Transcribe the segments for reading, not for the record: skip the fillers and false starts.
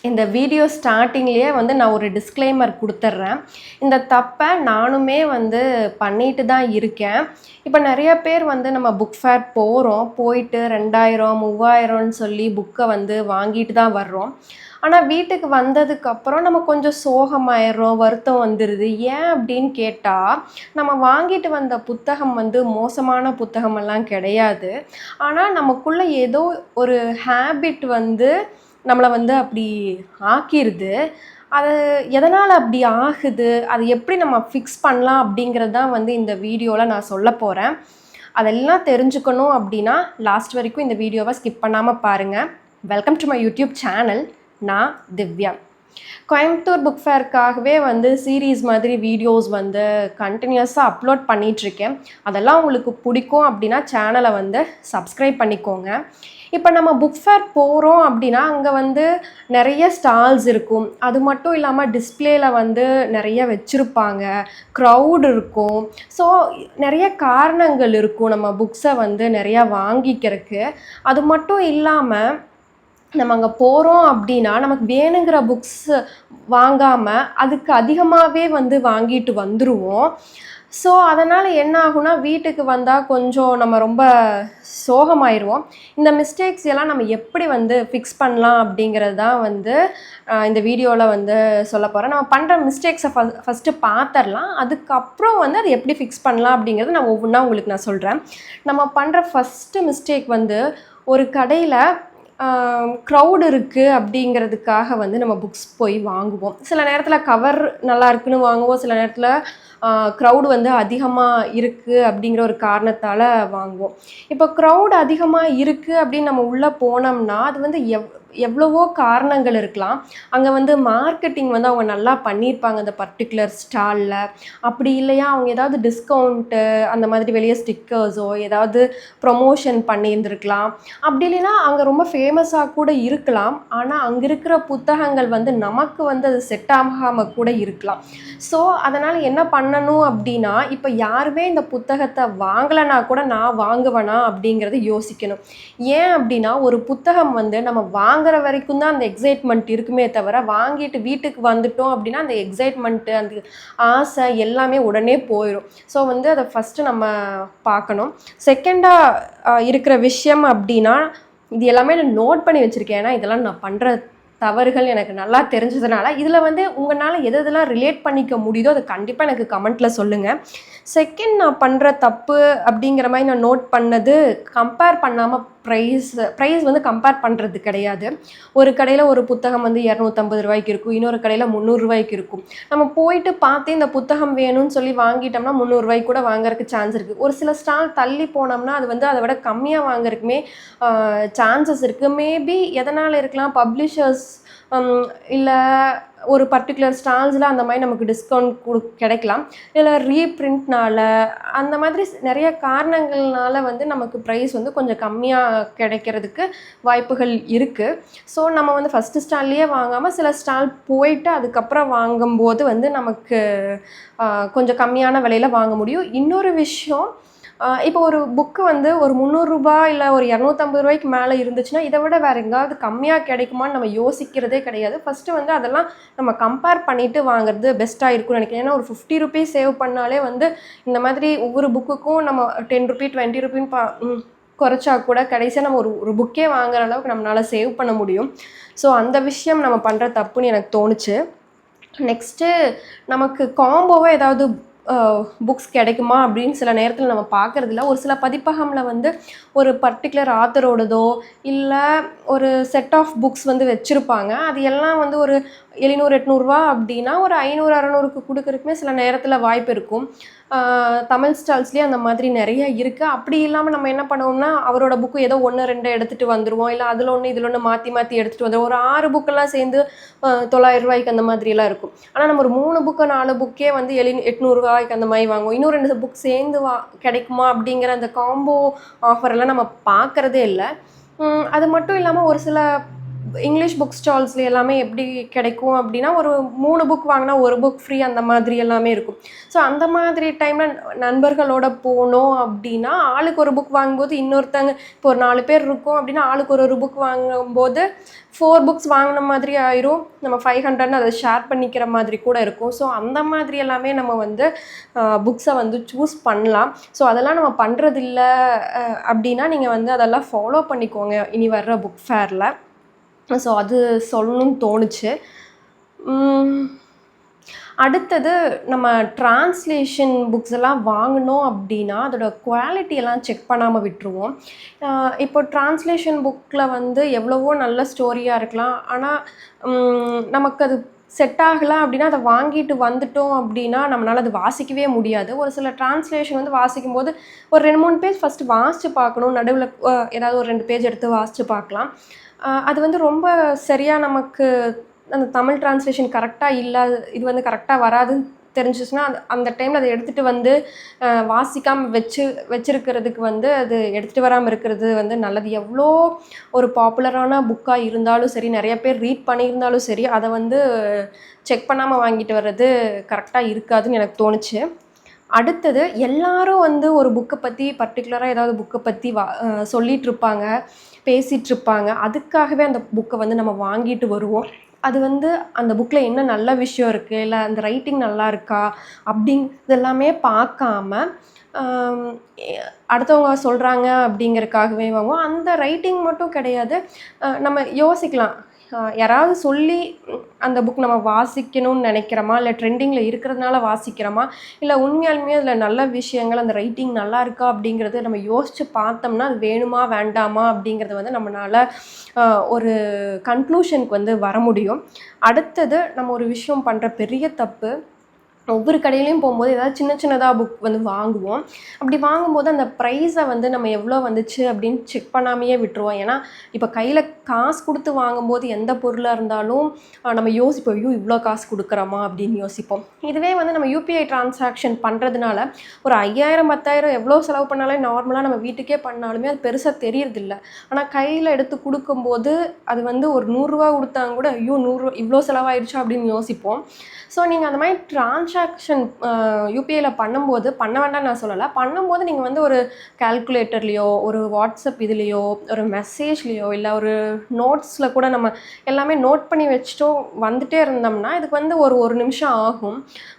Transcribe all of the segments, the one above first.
இந்த வீடியோ ஸ்டார்டிங்லேயே வந்து நான் ஒரு டிஸ்க்ளைமர் கொடுத்துட்றேன். இந்த தப்பை நானுமே வந்து பண்ணிட்டு தான் இருக்கேன். இப்போ நிறைய பேர் வந்து நம்ம புக் ஃபேர் போகிறோம், போயிட்டு 2000 3000ன்னு சொல்லி புக்கை வந்து வாங்கிட்டு தான் வர்றோம். ஆனால் வீட்டுக்கு வந்ததுக்கப்புறம் நம்ம கொஞ்சம் சோகமாயிடுறோம், வருத்தம் வந்துடுது. ஏன் அப்படின்னு கேட்டால், நம்ம வாங்கிட்டு வந்த புத்தகம் வந்து மோசமான புத்தகமெல்லாம் கிடையாது. ஆனால் நமக்குள்ளே ஏதோ ஒரு ஹேபிட் வந்து நம்மளை வந்து அப்படி ஆக்கிருது. அது எதனால் அப்படி ஆகுது, அது எப்படி நம்ம ஃபிக்ஸ் பண்ணலாம் அப்படிங்கிறது தான் வந்து இந்த வீடியோவில் நான் சொல்ல போகிறேன். அதெல்லாம் தெரிஞ்சுக்கணும் அப்படின்னா லாஸ்ட் வரைக்கும் இந்த வீடியோவை ஸ்கிப் பண்ணாமல் பாருங்கள். Welcome to my YouTube channel. நான் திவ்யா. கோயம்புத்தூர் புக் ஃபேருக்காகவே வந்து சீரீஸ் மாதிரி வீடியோஸ் வந்து கண்டினியூஸாக அப்லோட் பண்ணிகிட்ருக்கேன். அதெல்லாம் உங்களுக்கு பிடிக்கும் அப்படின்னா சேனலை வந்து சப்ஸ்கிரைப் பண்ணிக்கோங்க. இப்போ நம்ம புக் ஃபேர் போகிறோம் அப்படின்னா அங்கே வந்து நிறைய ஸ்டால்ஸ் இருக்கும். அது மட்டும் இல்லாமல் டிஸ்பிளேல வந்து நிறைய வச்சுருப்பாங்க, க்ரௌட் இருக்கும். ஸோ நிறைய காரணங்கள் இருக்கும் நம்ம புக்ஸை வந்து நிறையா வாங்கிக்கிறதுக்கு. அது மட்டும் இல்லாமல் நம்ம அங்கே போகிறோம் அப்படின்னா நமக்கு வேணுங்கிற புக்ஸ் வாங்காமல் அதுக்கு அதிகமாகவே வந்து வாங்கிட்டு வந்துடுவோம். ஸோ அதனால் என்ன ஆகுனா, வீட்டுக்கு வந்தால் கொஞ்சம் நம்ம ரொம்ப சோகமாயிடுவோம். இந்த மிஸ்டேக்ஸ் எல்லாம் நம்ம எப்படி வந்து ஃபிக்ஸ் பண்ணலாம் அப்படிங்கிறது தான் வந்து இந்த வீடியோவில் வந்து சொல்ல போகிறேன். நம்ம பண்ணுற மிஸ்டேக்ஸை ஃபஸ்ட்டு பார்த்துடலாம். அதுக்கப்புறம் வந்து அதை எப்படி ஃபிக்ஸ் பண்ணலாம் அப்படிங்கிறது நான் ஒவ்வொன்றா உங்களுக்கு நான் சொல்கிறேன். நம்ம பண்ணுற ஃபஸ்ட்டு மிஸ்டேக் வந்து ஒரு கடையில் க்ரௌட் இருக்குது அப்படிங்கிறதுக்காக வந்து நம்ம புக்ஸ் போய் வாங்குவோம். சில நேரத்தில் கவர் நல்லா இருக்குன்னு வாங்குவோம், சில நேரத்தில் க்ரௌடு வந்து அதிகமாக இருக்குது அப்படிங்கிற ஒரு காரணத்தால் வாங்குவோம். இப்போ க்ரௌட் அதிகமாக இருக்குது அப்படின்னு நம்ம உள்ளே போனோம்னா அது வந்து எவ்வளவோ காரணங்கள் இருக்கலாம். அங்கே வந்து மார்க்கெட்டிங் வந்து அவங்க நல்லா பண்ணியிருப்பாங்க அந்த பர்டிகுலர் ஸ்டாலில். அப்படி இல்லையா அவங்க ஏதாவது டிஸ்கவுண்ட்டு அந்த மாதிரி வெளியே ஸ்டிக்கர்ஸோ ஏதாவது ப்ரொமோஷன் பண்ணியிருந்துருக்கலாம். அப்படி இல்லைன்னா அங்கே ரொம்ப ஃபேமஸாக கூட இருக்கலாம். ஆனால் அங்கே இருக்கிற புத்தகங்கள் வந்து நமக்கு வந்து அது செட் ஆகாமல் கூட இருக்கலாம். ஸோ அதனால் என்ன பண்ணணும் அப்படின்னா, இப்போ யாருமே இந்த புத்தகத்தை வாங்கலைன்னா கூட நான் வாங்குவேனா அப்படிங்கிறத யோசிக்கணும். ஏன் அப்படின்னா ஒரு புத்தகம் வந்து நம்ம வாங்குற வரைக்கும் தான் அந்த எக்ஸைட்மெண்ட் இருக்குமே தவிர, வாங்கிட்டு வீட்டுக்கு வந்துட்டோம் அப்படின்னா அந்த எக்ஸைட்மெண்ட்டு அந்த ஆசை எல்லாமே உடனே போயிடும். ஸோ வந்து அதை ஃபஸ்ட்டு நம்ம பார்க்கணும். செகண்டாக இருக்கிற விஷயம் அப்படின்னா, இது எல்லாமே நான் நோட் பண்ணி வச்சுருக்கேன். ஏன்னா இதெல்லாம் நான் பண்ணுற தவறுகள் எனக்கு நல்லா தெரிஞ்சதுனால இதில் வந்து உங்களால் எதெல்லாம் ரிலேட் பண்ணிக்க முடியுதோ அதை கண்டிப்பாக எனக்கு கமெண்ட்டில் சொல்லுங்கள். செகண்ட் நான் பண்ணுற தப்பு அப்படிங்கிற மாதிரி நான் நோட் பண்ணது, கம்பேர் பண்ணாமல் ப்ரைஸ் வந்து கம்பேர் பண்ணுறது கிடையாது. ஒரு கடையில் ஒரு புத்தகம் வந்து 250 ரூபாய்க்கு இருக்கும், இன்னொரு கடையில் 300 ரூபாய்க்கு இருக்கும். நம்ம போயிட்டு பார்த்து இந்த புத்தகம் வேணும்னு சொல்லி வாங்கிட்டோம்னா 300 ரூபாய்க்கு கூட வாங்குறதுக்கு சான்ஸ் இருக்குது. ஒரு சில ஸ்டால் தள்ளி போனோம்னா அது வந்து அதை விட கம்மியாக வாங்குறதுக்குமே சான்சஸ் இருக்குது. மேபி எதனால் இருக்கலாம், பப்ளிஷர்ஸ் இல்லை ஒரு பர்டிகுலர் ஸ்டால்ஸில் அந்த மாதிரி நமக்கு டிஸ்கவுண்ட் கிடைக்கலாம். இல்லை ரீப்ரிண்ட்னால அந்த மாதிரி நிறைய காரணங்கள்னால வந்து நமக்கு ப்ரைஸ் வந்து கொஞ்சம் கம்மியாக கிடைக்கிறதுக்கு வாய்ப்புகள் இருக்குது. ஸோ நம்ம வந்து ஃபஸ்ட்டு ஸ்டால்லையே வாங்காமல் சில ஸ்டால் போயிட்டு அதுக்கப்புறம் வாங்கும்போது வந்து நமக்கு கொஞ்சம் கம்மியான விலையில் வாங்க முடியும். இன்னொரு விஷயம், இப்போ ஒரு புக்கு வந்து ஒரு 300 ரூபா இல்லை ஒரு 250 ரூபாய்க்கு மேலே இருந்துச்சுன்னா இதை விட வேறு எங்காவது கம்மியாக கிடைக்குமான்னு நம்ம யோசிக்கிறதே கிடையாது. ஃபஸ்ட்டு வந்து அதெல்லாம் நம்ம கம்பேர் பண்ணிவிட்டு வாங்குறது பெஸ்ட்டாக இருக்கும்னு நினைக்கிறேன். ஏன்னா ஒரு 50 ருபீஸ் சேவ் பண்ணாலே வந்து இந்த மாதிரி ஒவ்வொரு புக்குக்கும் நம்ம 10 ருபி 20 ருபின்னு குறைச்சா கூட கடைசியாக நம்ம ஒரு புக்கே வாங்குற அளவுக்கு நம்மளால் சேவ் பண்ண முடியும். ஸோ அந்த விஷயம் நம்ம பண்ணுற தப்புன்னு எனக்கு தோணுச்சு. நெக்ஸ்ட்டு நமக்கு காம்போவாக ஏதாவது புக்ஸ் கிடைக்குமா அப்படின்னு சில நேரத்தில் நம்ம பார்க்குறதில்ல. ஒரு சில பதிப்பகமில் வந்து ஒரு பர்டிகுலர் ஆத்தரோடதோ இல்லை ஒரு செட் ஆஃப் புக்ஸ் வந்து வச்சுருப்பாங்க. அது எல்லாம் வந்து ஒரு 700 800 அப்படின்னா ஒரு 500 600க்கு கொடுக்குறதுக்குமே சில நேரத்தில் வாய்ப்பு இருக்கும். தமிழ் ஸ்டால்ஸ்லேயே அந்த மாதிரி நிறைய இருக்குது. அப்படி இல்லாமல் நம்ம என்ன பண்ணுவோம்னா, அவரோட புக்கு ஏதோ 1 2 எடுத்துகிட்டு வந்துடுவோம். இல்லை அதில் ஒன்று இதில் ஒன்று மாற்றி எடுத்துகிட்டு வந்துடுவோம். ஒரு 6 புக்கெல்லாம் சேர்ந்து 900 ரூபாய்க்கு அந்த மாதிரியெல்லாம் இருக்கும். ஆனால் நம்ம ஒரு 3 புக்கு 4 புக்கே வந்து 800 ரூபாய்க்கு அந்த மாதிரி வாங்குவோம். இன்னும் 2 புக் சேர்ந்து கிடைக்குமா அப்படிங்கிற அந்த காம்போ ஆஃபரெல்லாம் நம்ம பார்க்குறதே இல்லை. அது மட்டும் இல்லாமல் ஒரு சில இங்கிலீஷ் புக் ஸ்டால்ஸ்ல எல்லாமே எப்படி கிடைக்கும் அப்படின்னா, ஒரு 3 புக் வாங்கினா 1 புக் ஃப்ரீ அந்த மாதிரி எல்லாமே இருக்கும். ஸோ அந்த மாதிரி டைமில் நண்பர்களோட போனோம் அப்படின்னா, ஆளுக்கு ஒரு புக் வாங்கும்போது இன்னொருத்தங்க இப்போ ஒரு 4 பேர் இருக்கோம் அப்படின்னா, ஆளுக்கு ஒரு புக் வாங்கும்போது 4 புக்ஸ் வாங்கின மாதிரி ஆயிரும். நம்ம 500ன்னு அதை ஷேர் பண்ணிக்கிற மாதிரி கூட இருக்கும். ஸோ அந்த மாதிரி எல்லாமே நம்ம வந்து புக்ஸை வந்து சூஸ் பண்ணலாம். ஸோ அதெல்லாம் நம்ம பண்ணுறதில்ல அப்படின்னா, நீங்கள் வந்து அதெல்லாம் ஃபாலோ பண்ணிக்கோங்க இனி வர்ற புக் ஃபேரில். ஸோ அது சொல்லணும்னு தோணுச்சு. அடுத்தது நம்ம ட்ரான்ஸ்லேஷன் புக்ஸ் எல்லாம் வாங்கினோம் அப்படின்னா அதோட குவாலிட்டியெல்லாம் செக் பண்ணாமல் விட்டுருவோம். இப்போ ட்ரான்ஸ்லேஷன் புக்கில் வந்து எவ்வளவோ நல்ல ஸ்டோரியாக இருக்கலாம். ஆனால் நமக்கு அது செட் ஆகலை அப்படின்னா அதை வாங்கிட்டு வந்துட்டோம் அப்படின்னா நம்மளால் அது வாசிக்கவே முடியாது. ஒரு சில ட்ரான்ஸ்லேஷன் வந்து வாசிக்கும்போது ஒரு 2-3 பேஜ் ஃபஸ்ட்டு வாசித்து பார்க்கணும். நடுவில் ஏதாவது ஒரு 2 பேஜ் எடுத்து வாசித்து பார்க்கலாம். அது வந்து ரொம்ப சரியாக நமக்கு அந்த தமிழ் ட்ரான்ஸ்லேஷன் கரெக்டாக இல்லாத இது வந்து கரெக்டாக வராதுன்னு தெரிஞ்சிச்சுன்னா அந்த டைமில் அதை எடுத்துகிட்டு வந்து வாசிக்காமல் வச்சிருக்கிறதுக்கு வந்து அது எடுத்துகிட்டு வராமல் இருக்கிறது வந்து நல்லது. எவ்வளோ ஒரு பாப்புலரான புக்காக இருந்தாலும் சரி, நிறைய பேர் ரீட் பண்ணியிருந்தாலும் சரி, அதை வந்து செக் பண்ணாமல் வாங்கிட்டு வர்றது கரெக்டாக இருக்காதுன்னு எனக்கு தோணுச்சு. அடுத்தது எல்லாரும் வந்து ஒரு புக்கை பற்றி பர்டிகுலராக ஏதாவது புக்கை பற்றி சொல்லிகிட்ருப்பாங்க, பேசிகிட்ருப்பாங்க. அதுக்காகவே அந்த புக்கை வந்து நம்ம வாங்கிட்டு வருவோம். அது வந்து அந்த புக்கில் என்ன நல்ல விஷயம் இருக்குது, இல்லை அந்த ரைட்டிங் நல்லா இருக்கா அப்படிங்கிறது எல்லாமே பார்க்காம அடுத்தவங்க சொல்கிறாங்க அப்படிங்கிறதுக்காகவே வாங்குவோம். அந்த ரைட்டிங் மட்டும் கிடையாது, நம்ம யோசிக்கலாம். யாராவது சொல்லி அந்த புக் நம்ம வாசிக்கணும்னு நினைக்கிறோமா, இல்லை ட்ரெண்டிங்கில் இருக்கிறதுனால வாசிக்கிறோமா, இல்லை உண்மையாலுமே அதில் நல்ல விஷயங்கள் அந்த ரைட்டிங் நல்லா இருக்கா அப்படிங்கிறத நம்ம யோசித்து பார்த்தோம்னா அது வேணுமா வேண்டாமா அப்படிங்கிறத வந்து நம்மளால் ஒரு கன்க்ளூஷனுக்கு வந்து வர முடியும். அடுத்தது நம்ம ஒரு விஷயம் பண்ணுற பெரிய தப்பு, ஒவ்வொரு கடையிலையும் போகும்போது ஏதாவது சின்ன சின்னதாக புக் வந்து வாங்குவோம். அப்படி வாங்கும்போது அந்த ப்ரைஸை வந்து நம்ம எவ்வளோ வந்துச்சு அப்படின்னு செக் பண்ணாமையே விட்டுருவோம். ஏன்னா இப்போ கையில் காசு கொடுத்து வாங்கும்போது எந்த பொருளாக இருந்தாலும் நம்ம யோசிப்போம், ஐயோ இவ்வளோ காசு கொடுக்குறோமா அப்படின்னு யோசிப்போம். இதுவே வந்து நம்ம யூபிஐ ட்ரான்சாக்ஷன் பண்ணுறதுனால ஒரு 5000 10,000 எவ்வளோ செலவு பண்ணாலே நார்மலாக நம்ம வீட்டுக்கே பண்ணாலுமே அது பெருசாக தெரியறதில்ல. ஆனால் கையில் எடுத்து கொடுக்கும்போது அது வந்து ஒரு 100 ரூபா கொடுத்தாங்க கூட ஐயோ 100 இவ்வளோ செலவாயிடுச்சா அப்படின்னு யோசிப்போம். ஸோ நீங்கள் அந்த மாதிரி ட்ரான்சாக்ஷன் யூபிஐயில் பண்ணும்போது பண்ண வேண்டாம்னு நான் சொல்லலை. பண்ணும்போது நீங்கள் வந்து ஒரு கால்குலேட்டர்லேயோ, ஒரு வாட்ஸ்அப் இதுலேயோ, ஒரு மெசேஜ்லேயோ, இல்லை ஒரு நோட்ஸில் கூட நம்ம எல்லாமே நோட் பண்ணி வச்சுட்டும் வந்துகிட்டே இருந்தோம்னா இதுக்கு வந்து ஒரு நிமிஷம் ஆகும்.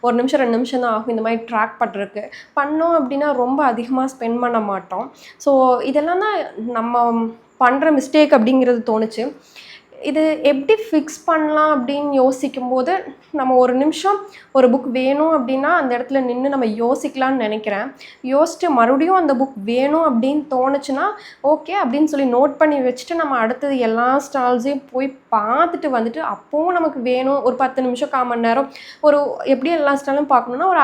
1 நிமிஷம் 2 நிமிஷம் தான் ஆகும் இந்த மாதிரி ட்ராக் பண்ணுறதுக்கு. பண்ணோம் அப்படின்னா ரொம்ப அதிகமாக ஸ்பெண்ட் பண்ண மாட்டோம். ஸோ இதெல்லாம் தான் நம்ம பண்ணுற மிஸ்டேக் அப்படிங்கிறது தோணுச்சு. இது எப்படி ஃபிக்ஸ் பண்ணலாம் அப்படின்னு யோசிக்கும்போது நம்ம ஒரு நிமிஷம் ஒரு புக் வேணும் அப்படின்னா அந்த இடத்துல நின்று நம்ம யோசிக்கலான்னு நினைக்கிறேன். யோசிச்சுட்டு மறுபடியும் அந்த புக் வேணும் அப்படின்னு தோணுச்சுன்னா ஓகே அப்படின்னு சொல்லி நோட் பண்ணி வச்சுட்டு நம்ம அடுத்தது எல்லா ஸ்டால்ஸையும் போய் பார்த்துட்டு வந்துட்டு அப்போவும் நமக்கு வேணும் ஒரு 10 நிமிஷம் 1/4 மணி நேரம் ஒரு எப்படி எல்லா ஸ்டாலும் பார்க்கணுன்னா ஒரு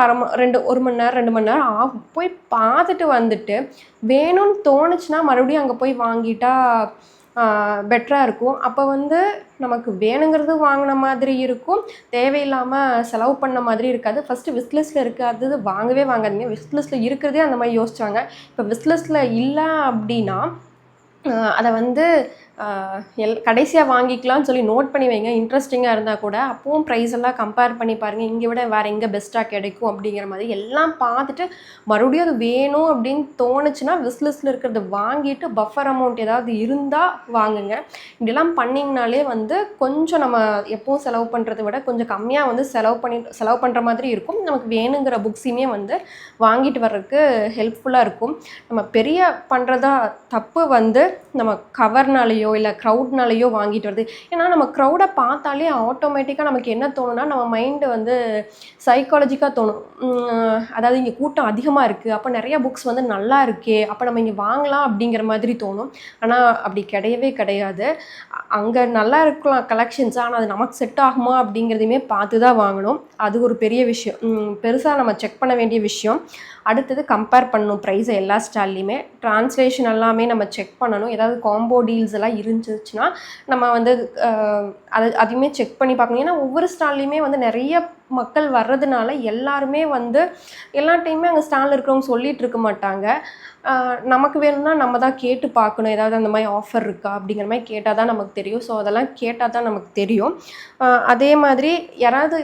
1 மணி நேரம் 2 மணி நேரம் ஆகும். போய் பார்த்துட்டு வந்துட்டு வேணும்னு தோணுச்சுன்னா மறுபடியும் அங்கே போய் வாங்கிட்டா பெட்டராக இருக்கும். அப்போ வந்து நமக்கு வேணுங்கிறது வாங்கின மாதிரி இருக்கும், தேவையில்லாமல் செலவு பண்ண மாதிரி இருக்காது. ஃபஸ்ட்டு விஸ்லிஸ்ட்டில் இருக்காது வாங்கவே வாங்காதீங்க. விஸ்லிஸ்ட்டில் இருக்கிறதே அந்த மாதிரி யோசிச்சாங்க. இப்போ விஸ்லிஸ்ட்டில் இல்லை அப்படின்னா அதை வந்து கடைசியாக வாங்கிக்கலாம்னு சொல்லி நோட் பண்ணி வைங்க. இன்ட்ரெஸ்டிங்காக இருந்தால் கூட அப்போவும் ப்ரைஸ் எல்லாம் கம்பேர் பண்ணி பாருங்கள், இங்கே விட வேறு எங்கே பெஸ்ட்டாக கிடைக்கும் அப்படிங்கிற மாதிரி எல்லாம் பார்த்துட்டு மறுபடியும் அது வேணும் அப்படின்னு தோணுச்சுன்னா விஸ்லிஸ்ட்டில் இருக்கிறத வாங்கிட்டு பஃபர் அமௌண்ட் ஏதாவது இருந்தால் வாங்குங்க. இப்படிலாம் பண்ணிங்கனாலே வந்து கொஞ்சம் நம்ம எப்போவும் செலவு பண்ணுறதை விட கொஞ்சம் கம்மியாக வந்து செலவு பண்ணுற மாதிரி இருக்கும். நமக்கு வேணுங்கிற புக்ஸையுமே வந்து வாங்கிட்டு வர்றதுக்கு ஹெல்ப்ஃபுல்லாக இருக்கும். நம்ம பெரிய பண்ணுறதா தப்பு வந்து நம்ம கவர்னாலேயோ இல்லை க்ரௌட்னாலேயோ வாங்கிட்டு வருது. ஏன்னா நம்ம க்ரௌடை பார்த்தாலே ஆட்டோமேட்டிக்காக நமக்கு என்ன தோணுன்னா நம்ம மைண்டு வந்து சைக்காலஜிக்காக தோணும். அதாவது இங்கே கூட்டம் அதிகமாக இருக்குது, அப்போ நிறையா புக்ஸ் வந்து நல்லா இருக்கே, அப்போ நம்ம இங்கே வாங்கலாம் அப்படிங்கிற மாதிரி தோணும். ஆனால் அப்படி கிடையவே கிடையாது. அங்கே நல்லா இருக்கலாம் கலெக்ஷன்ஸ், ஆனால் அது நமக்கு செட் ஆகுமா அப்படிங்கிறதையுமே பார்த்து தான் வாங்கணும். அது ஒரு பெரிய விஷயம், பெருசாக நம்ம செக் பண்ண வேண்டிய விஷயம். அடுத்தது கம்பேர் பண்ணணும் ப்ரைஸை எல்லா ஸ்டால்லையுமே. ட்ரான்ஸ்லேஷன் எல்லாமே நம்ம செக் பண்ணணும். ஏதாவது காம்போ டீல்ஸ் எல்லாம் இருந்துச்சுன்னா நம்ம வந்து அதையுமே செக் பண்ணி பார்க்கணும். ஏன்னா ஒவ்வொரு ஸ்டால்லையுமே வந்து நிறைய மக்கள் வர்றதுனால எல்லாருமே வந்து எல்லா டைமே அங்கே ஸ்டாலில் இருக்கிறவங்க சொல்லிகிட்டு இருக்க மாட்டாங்க. நமக்கு வேணும்னா நம்ம தான் கேட்டு பார்க்கணும். ஏதாவது அந்த மாதிரி ஆஃபர் இருக்கா அப்படிங்கிற மாதிரி கேட்டால் தான் நமக்கு தெரியும். ஸோ அதெல்லாம் கேட்டால் தான் நமக்கு தெரியும். அதே மாதிரி யாராவது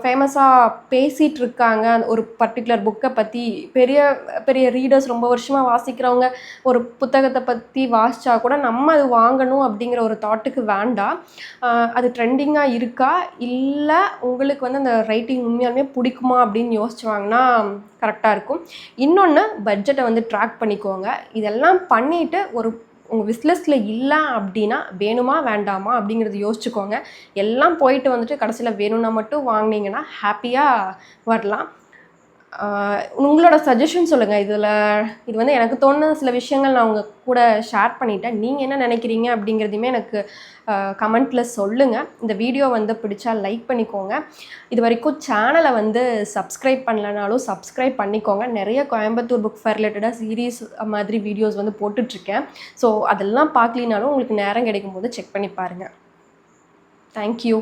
ஃபேமஸாக பேசிகிட்டு இருக்காங்க ஒரு பர்டிகுலர் புக்கை பற்றி, பெரிய பெரிய ரீடர்ஸ் ரொம்ப வருஷமாக வாசிக்கிறவங்க ஒரு புத்தகத்தை பற்றி வாசித்தா கூட நம்ம அது வாங்கணும் அப்படிங்கிற ஒரு தாட்டுக்கு வேண்டாம். அது ட்ரெண்டிங்காக இருக்கா, இல்லை உங்களுக்கு வந்து அந்த ரைட்டிங் உண்மையாலுமே பிடிக்குமா அப்படின்னு யோசிச்சு வாங்கினா கரெக்டாக இருக்கும். இன்னொன்று, பட்ஜெட்டை வந்து ட்ராக் பண்ணிக்கோங்க. இதெல்லாம் பண்ணிவிட்டு உங்கள் விஸ்லிஸ்ட்டில் இல்லை அப்படின்னா வேணுமா வேண்டாமா அப்படிங்கிறது யோசிச்சுக்கோங்க. எல்லாம் போயிட்டு வந்துட்டு கடைசியில் வேணும்னா மட்டும் வாங்கினீங்கன்னா ஹாப்பியாக வரலாம். உங்களோட சஜஷன் சொல்லுங்கள். இது வந்து எனக்கு தோணுன சில விஷயங்கள் நான் உங்கள் கூட ஷேர் பண்ணிட்டேன். நீங்கள் என்ன நினைக்கிறீங்க அப்படிங்கிறதையுமே எனக்கு கமெண்ட்டில் சொல்லுங்கள். இந்த வீடியோ வந்து பிடிச்சா லைக் பண்ணிக்கோங்க. இது வரைக்கும் சேனலை வந்து சப்ஸ்கிரைப் பண்ணலனாலும் சப்ஸ்கிரைப் பண்ணிக்கோங்க. நிறைய கோயம்புத்தூர் புக் ஃபேர் ரிலேட்டடாக சீரீஸ் மாதிரி வீடியோஸ் வந்து போட்டுட்ருக்கேன். ஸோ அதெல்லாம் பார்க்கலினாலும் உங்களுக்கு நேரம் கிடைக்கும் போது செக் பண்ணி பாருங்கள். தேங்க்யூ.